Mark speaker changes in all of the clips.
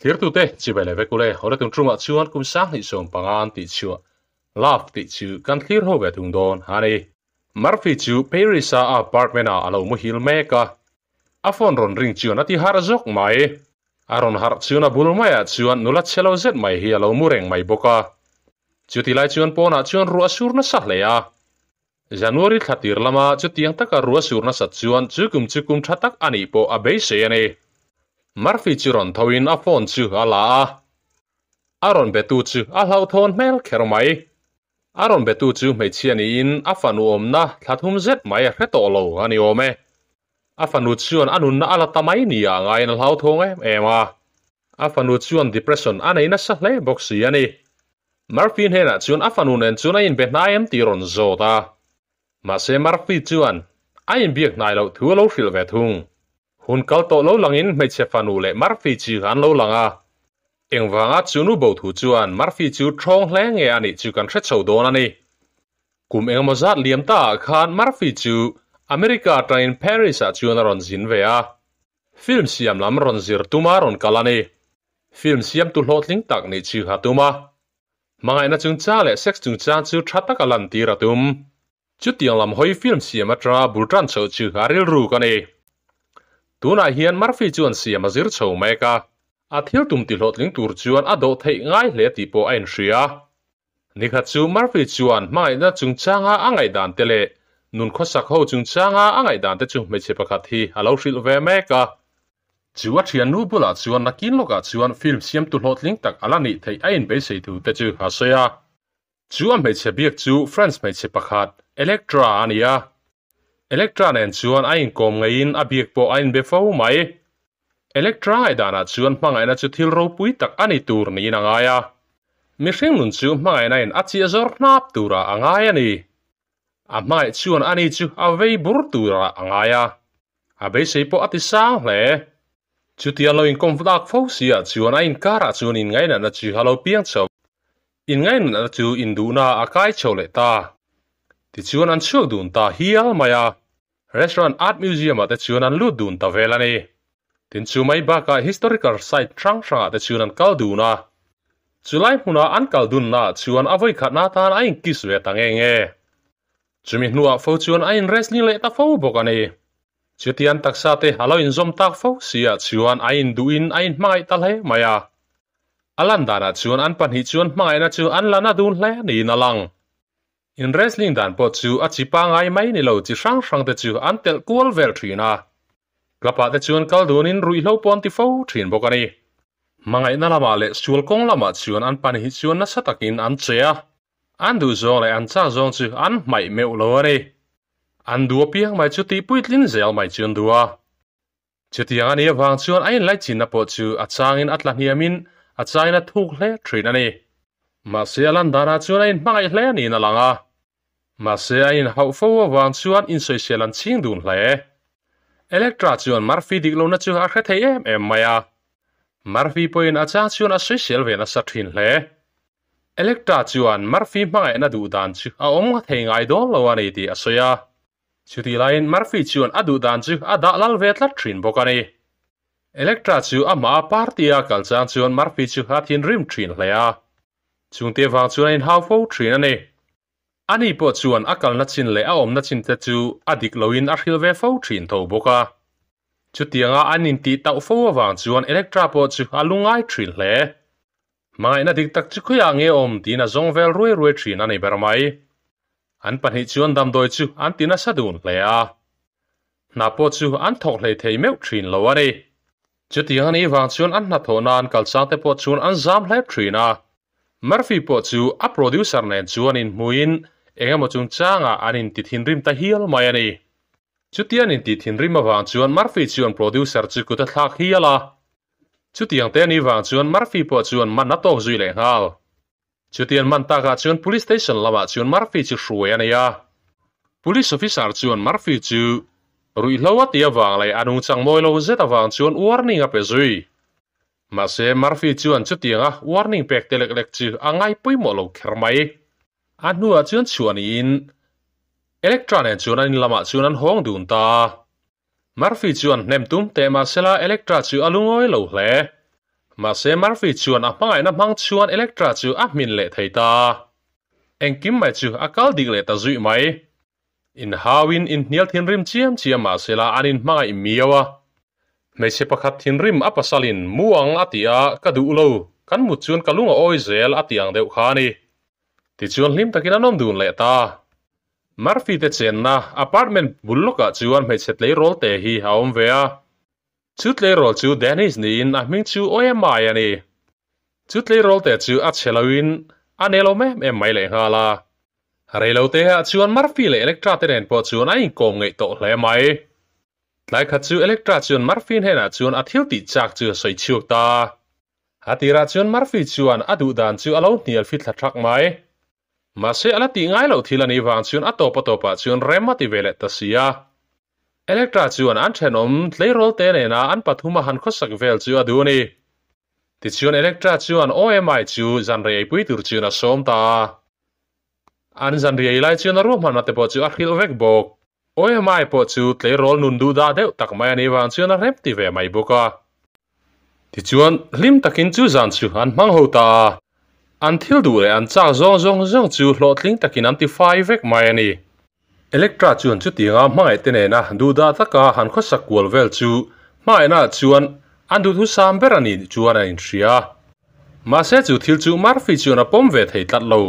Speaker 1: Thir tu te chi bele ve kule ora tung truma chuan kum sang ni som pangan ti chu love ti chu kan thlir ho ve tung don hani Murphy chu Parisa apartment a alo mu hil meka a phone ron ring chu na ti har jok mai aron har chu na bul mai a chuan nula chelo zet mai hi alo mu reng mai boka chu ti lai chuan pona chuan ru asur na sa hle ya January thatir lama chu tiang taka ru asur na sa chuan chukum thatak ani po a be se ani Murphy chu ron thoin a phone chu ala aron betu chu a hlau thon mel kher mai aron betu chu mei chiani in a fanu omna thathum zet mai hreto lo ani ome a fanu chuan anun na ala tamai ni a ngai na hlau thong ema a fanu chuan depression anei na sa hle boxi ani Murphy hena chuan a fanu nen chuna in be naim ti ron zota ma se Murphy chuan a in biak nai lo thu lo hril ve thung hun kal to lo langin mei che fanu le Murphy chi han lo langa engwanga chunu bo thu chuan Murphy chu thong hle nge ani chu kan thre chho don ani kum engmo zat liam ta khan Murphy chu America train Paris a chuan ron zin ve a film siam lam ron zir tuma ron kalani film siam tu hlotling tak ni chu hatuma mangai na chung cha le sex chung cha chu thata kalan ti ratum chu tiang lam hoi film siam atra bultran chho chu haril ru kani tuna hian Murphy chuan siam azir chho meka a thil tum ti hlotling tur chuan a do thei ngai hle ti po ain hria nikha chu Murphy chuan mai na chung changa angai dan tele nun khosak ho chung changa angai dan te chu me che pakhat hi alo hril ve meka chuwa thian nu bula chuan nakin loka chuan film siam tu hlotling tak alani thei ain be sei thu te chu ha soya chuan me che biak chu friends me che pakhat Electra ania Electra nen chuan ain kom ngein a biak po ain be fo mai Electra ai dana chuan hmangai na chu thil ro pui tak ani tur ni na ngaya mi hring nun chu hmangai na in a chi azor hnap tura angai ani a hmangai chuan ani chu a vei bur tura angaya a be sei po ati sang hle chu ti alo in komfudak fo sia chuan a in kara chuan in ngai na chu halo piang chho in ngai na chu in du na a kai chole ta ti chuan an chuak dun ta hial maya restaurant art museum at chuan an lut dun ta velani tin chu mai baka historical site trang te chuan an kal duna chulai huna an kal dun na chuan avoi khatna tan a in kis ve tange nge chumi hnuah fo chuan a in wrestling le ta fo bokani chutian taksa te halo in zom tak fo sia chuan a in duin a in hmangai tal he maya alan dana chuan an panhi chuan hmangai na chu an lana dun hle ni na lang in wrestling dan po chu a chipa ngai mai ni lo chi sang te chu an tel kual vel thina klapa te chuan kal dun in rui lo pon ti fo thin bokani mangai na lama le sul kong lama chuan an panhi chuan na satakin an chea an du zong le an cha zong chu an mai meu lo ani an du piang mai chu ti puitlin zel mai chuan dua chutiang ani awang chuan ain lai chin na po chu a changin atla hiamin a chaina thuk hle thin ani ma se alan dana chuan ain hmangai hle ni na langa ma se ain hau fo awang chuan in soi selan ching dun hle Electra chuan Murphy dik lo na chu a khrethei em maya Murphy point a cha chuan a soi sel ve na sa thin hle Electra chuan Murphy hmangai na du dan chu a om thei ngai do lo ani ti a soya chuti lain Murphy chuan a du dan chu a da lal ve tlat thin bokani Electra chu a ma party a kal chang chuan Murphy chu ha thin rim thin hle a chungte wang chuan in how fo thin ani ani po chuan akal na chin le a om na chin te chu adik loin a hril ve fo thin tho boka chutianga anin ti tau fo awang chuan Electra po chu alungai thin hle mai na dik tak chu khoya nge om ti na zong vel ruai thin ani bermai an panhi chuan dam doi chu an tina sadun hle a na po chu an thok hle thei meu thin lo ani chutianga ni wang chuan an na thona an kal sang te po chuan an zam hle thina Murphy po chu a producer nen chuan in muin engemaw chung changa anin ti thin rim ta hial mai ani chutian in ti thin rim awang chuan Murphy chuan producer chu kuta thlak hiala chutiang te ni wang chuan Murphy po chuan man na tok zui le ngal chutian man ta ga chuan police station lama chuan Murphy chu hruai ania police officer chuan Murphy chu rui hlowa ti awang le anu changmoi lo zet awang chuan warning a pe zui ma se Murphy chuan chutianga warning pek telek lek chu angai pui mo lo khermai anua chuan chuan in Electra nen chuan an lama chuan an hong dun ta Murphy chuan nem tum te ma sela Electra chu alungoi lo hle mà sẽ Murphy chuan mangai na mang chuan Electra chu min le thei ta engkim mai chu akal dik le ta zui mai in hawin in nial thin rim chiam ma sela anin mangai miawa me se pakhat thin rim apasalin muang atia ka du lo kan mu chuan kalunga oizel atiang deuh khani ti chuan lim takin anom dun le ta Murphy te chen na apartment bulloka chuan me chet le rol te hi haom vea chut le rol chu Dennis ni in ming chu OMI ani chut le rol te chu a chelawin anelo me mai le hala reilo te ha chuan Murphy le Electra te ren po chuan ai kom ngei to hle mai lai khat chu Electra chuan Murphy hena chuan a thil ti chak chu soi chiuk ta hatira chuan Murphy chuan adu dan chu alo nial fit thak mai ma se ala ti ngai lo thilani wang chuan atopa chuan remati vele ta sia Electra chuan an thenom tleirol te ne na an pathuma han khosak vel chu aduni ti chuan Electra chuan OMI chu zanrei pui tur chuan a som ta an zanrei lai chuan ro man ate po chu a khil vek bok OMI po chu tleirol nun du da deuh tak mai ani wang chuan a rem ti ve mai boka ti chuan lim takin chu zan chu an mang ho ta an thil du le an chak zong chu hlotling takin an ti fai vek mai ani Electra chuan chu tinga mai te ne na du da taka han khosak kwal vel chu mai na chuan an du thu sam berani chuan an ria ma se chu thil chu Murphy chuan a pom ve thei tlat lo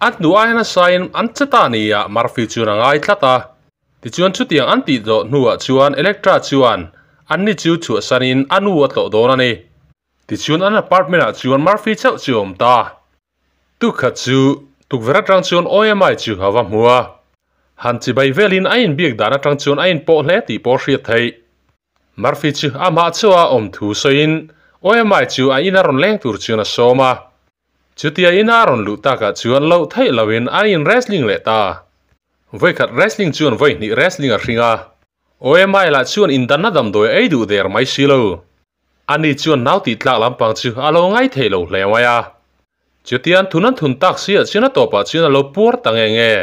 Speaker 1: at nu ai na sign an chata ni ya Murphy chuan angai tlata ti chuan chu tiang an ti do nuwa chuan Electra chuan an ni chu chu sanin anu atlo do na ni ti chuan an apartment a chuan Murphy chau chuom ta tu khat chu tukvera tang chuan OMI chu hawa mua han chi bai velin ain biak dana tang chuan ain po hle ti po hriat thei Murphy chu ama chuwa om thu soin OMI chu a ina ron leng tur chuan a soma chutia ina ron lu ta ka chuan lo thei lawin ain wrestling le ta voi khat wrestling chuan voi ni wrestling a hringa OMI la chuan in dan na dam doi ei du der mai silo ani chuan nau ti tlak lampang chu alo ngai thei lo hlewaya chutian thunan thun tak sia china topa china lo pur tange nge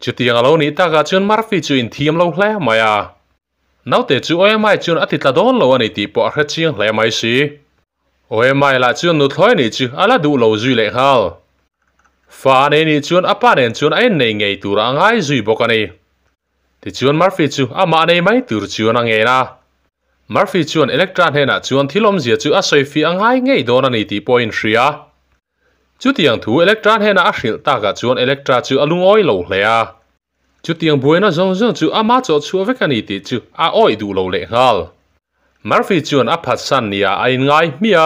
Speaker 1: chutiang alo ni ta ga chuan Murphy chu in thiam lo hle maya naute chu OMI chuan atitla don lo ani ti po a chiang hle mai si OMI la chuan nu thloi ni chu ala du lo zui le hal fa ne ni chuan apa nen chuan ai nei ngei tur angai zui bokani ti chuan Murphy chu ama nei mai tur chuan ange na Murphy chuan Electra hena chuan thilom zia chu a soifi angai ngei don ani ti point ria chu tiang thu Electra hena a hril ta ka chuan Electra chu alung oi lo hlea chu tiang buina zong chu ama cho chu vekani ti chu a oi du lo le hal Murphy chuan a phat san nia a in ngai mia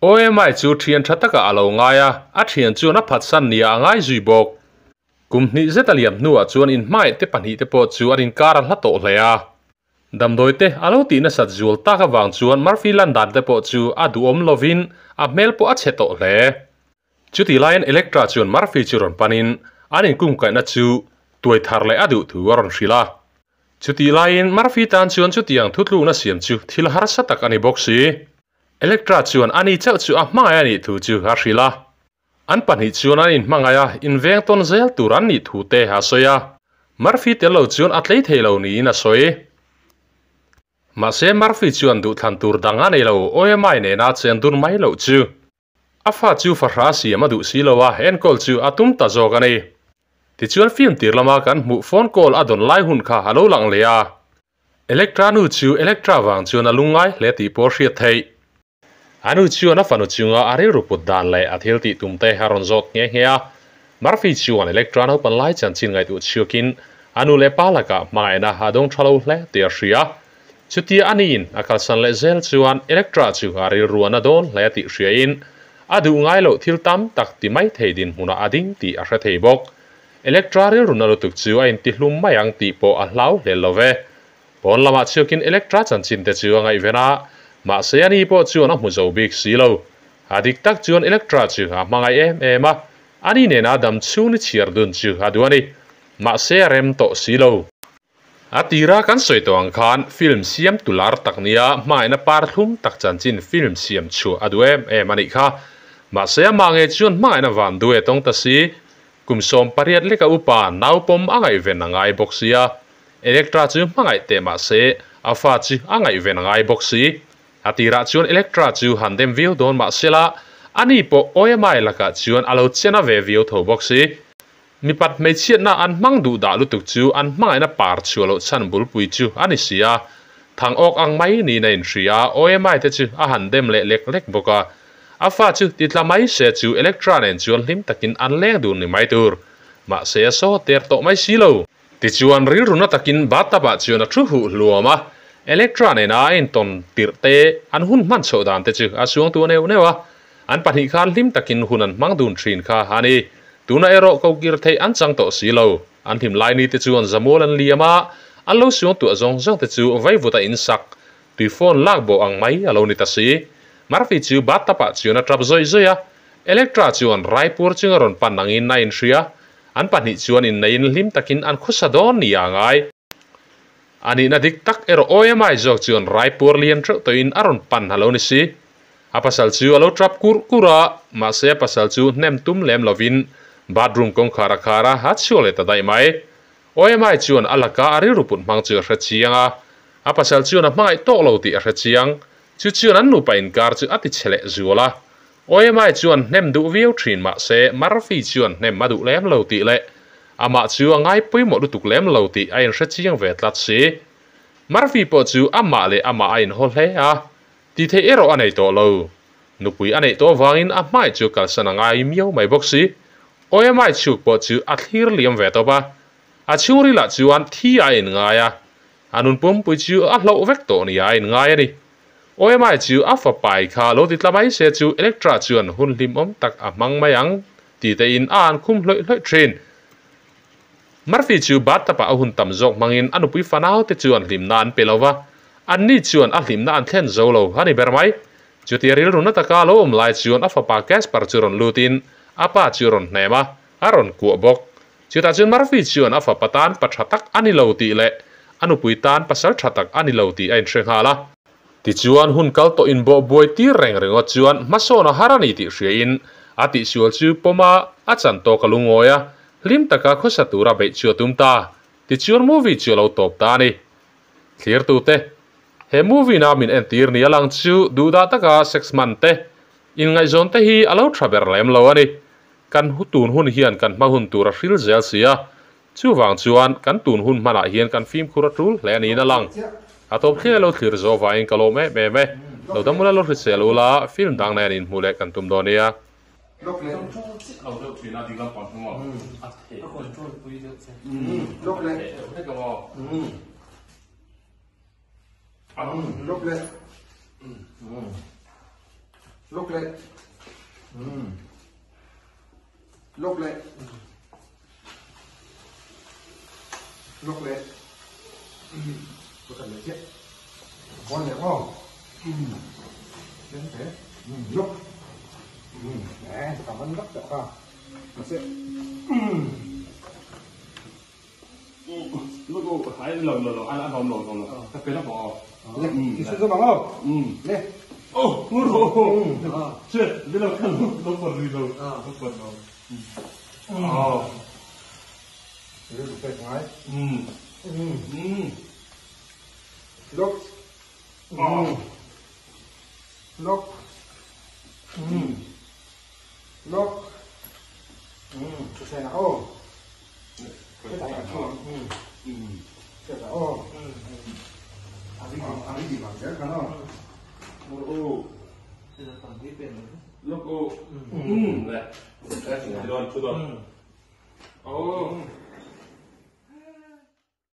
Speaker 1: OMI chu thian thataka alo ngaia a thian chuan a phat san nia ngai zui bok kumhni zetaliam nuwa chuan in mai te panhi te po chu arin kara hlato hlea damdoi te alo ti na sat zual ta ka wang chuan Murphy landan te po chu a du om lovin a mel po a cheto hle chuti lion Electra chuan Murphy churon panin anin kum kai na chu tuai thar le adu thu aron hrila chuti lion Murphy tan chuan chutiang thutlu na siam chu thil har sa tak ani boxi Electra chuan ani chau chu a hmanga ani thu chu ha hrila an panhi chuan anin hmangaya in veng ton zel turan ni thu te ha soya Murphy te lo chuan atlei thelo ni na soi ma se Murphy chuan du than tur danga nei lo OMI ne na chen dur mai lo chu afa chu farha si amadu silowa en call chu atum ta zogani ti chuan film tirlama kan mu phone call adon lai hun kha halo lang leya Electra nu chu Electra wang chuan alungai le ti por hriat thei anu chuan a fanu chunga ari ruput dan le athil ti tumte haron zot nge hea Murphy chuan Electra no pan lai chan chin ngai tu chukin anu le palaka mai na hadong thalo hle te hria chuti anin akal san le zel chuan Electra chu ari ruana don le ti hriain adu ngai lo thil tam tak ti mai theidin huna ading ti a hre thei bok Electra ri runalo tuk chu ain ti hlum mayang ti po a hlau le love pon lama chukin Electra chan chin te chu ngai vena ma se ani po chu na mu zo big silo adik tak chuan Electra chu ha mangai ema ani ne na dam chu ni chiar dun chu aduani ma se rem to silo atira kan soi to ang khan film siam tular taknia mai na par thlum tak chan chin film siam chu aduem mani kha ma se mangai chuan mai na van duwe tong ta si kumsom pariat leka upa naupom angai ven angai boxia Electra chu mangai te ma se afa chu angai ven angai boxi atira chuan electra chu handem view don ma sela ani po OMI laka chuan alo chena ve view tho boxi mi pat mei chiat na an mang du da lu tuk chu an mang ina par chualo chan bul pui chu ani sia thang ok ang mai ni nei ria OMI te chu a handem le lek boka afa chu titlamai se chu electra nen chuan hlim takin an leng du ni mai tur ma se so ter to mai silo ti chuan ril runa takin batapa chuan a thu hu luama electra ne na in ton tirte an hun man chho dan te chu a suang tu neu newa an pahnih khan hlim takin hun an mang dun thin kha hani tuna ero ko kir thei an chang to silo an him lai ni te chuan zamol an liama an lo suang tu azong zong te chu vai vuta in sak tui phone lak bo ang mai alo ni ta si marfi chu batapa chuan a trap zoi zoya electra chuan raipur chingaron panangin na in ria an pahnih chuan in nei in hlim takin an khusadon ni angai ani na dik tak ero OMI jok chuan raipur lian tro to in aron pan halo ni si a pasal chu alo trap kura ma se pasal chu nem tum lem lovin bathroom kong khara ha chole ta dai mai OMI chuan alaka ari ruput mang chu hra chianga a pasal chuan a mai tok lo ti hra chiang chu chuan an nu pa in kar chu ati chele zuala OMI chuan nem du viau thin ma se marfi chuan nem madu lem lo ti le ama chu angai pui mo tuk lem lo ti a in hra chiang ve tlat si marfi po chu ama le ama a in hol he a ti the ero anei to lo nupui anei to wangin a mai chu kal sanangai miau mai boxi OMI chu po chu a thlir liam ve to ba a churi la chuan thi a in ngaya anun pum pui chu a hlo vek to ni a in ngaya ni OMI chu a fa pai kha lo ti tlamai se chu electra chuan hun lim om tak a mang mayang ti te in an khum hloi train marfi chu bat tapa a hun tam jok mangin anu pui fanau te chuan lim na an pelowa an ni chuan a lim na an thlen zo lo hani bermai chu ti ril runa taka lo om lai chuan a fa pa gas par churon lutin apa churon nema aron ku bok chu ta chun marfi chuan a fa patan pathatak ani lo ti le anu pui tan pasal thatak ani lo ti ain thenghala ti chuan hun kal to in bo buai ti reng rengo chuan masona harani ti hriin ati sual chu poma achan to kalungoya lim taka khosatura be chu tumta ti chuan movie chu lo top ta ni clear tu te he movie na min entir ni alang chu du da taka 6 month te in ngai zon te hi alo traber lem lo ani kan hutun hun hian kan ma hun tura hril zel sia chu wang chuan kan tun hun mana hian kan film khura tul hle ni na lang atop khe lo thlir zo wa in kalo me lo damula lo hrisel ula film dang na in mule kan tum donia
Speaker 2: lốc lên
Speaker 1: lo lo thina di lam pon mo a the
Speaker 2: con trôi quý được chứ lốc lên
Speaker 1: thế ka mo
Speaker 2: lốc lên lốc lên lốc lên lốc lên có cần lấy chết con đẹp không đến thế lốc nè cảm ơn rất đẹp không nó sẽ
Speaker 1: lúc cô hãy lần ăn hòm lồn các cái nó bỏ
Speaker 2: lên thì sẽ bằng không lên
Speaker 1: ô ngu đồ chuyện bây giờ cần lúc còn gì đâu lúc còn đâu
Speaker 2: thế được cái thái lúc lúc lúc cho xe nào cái này là không xe nào ăn gì bằng cái không
Speaker 1: ô lúc ô này cái gì đó chút đó ô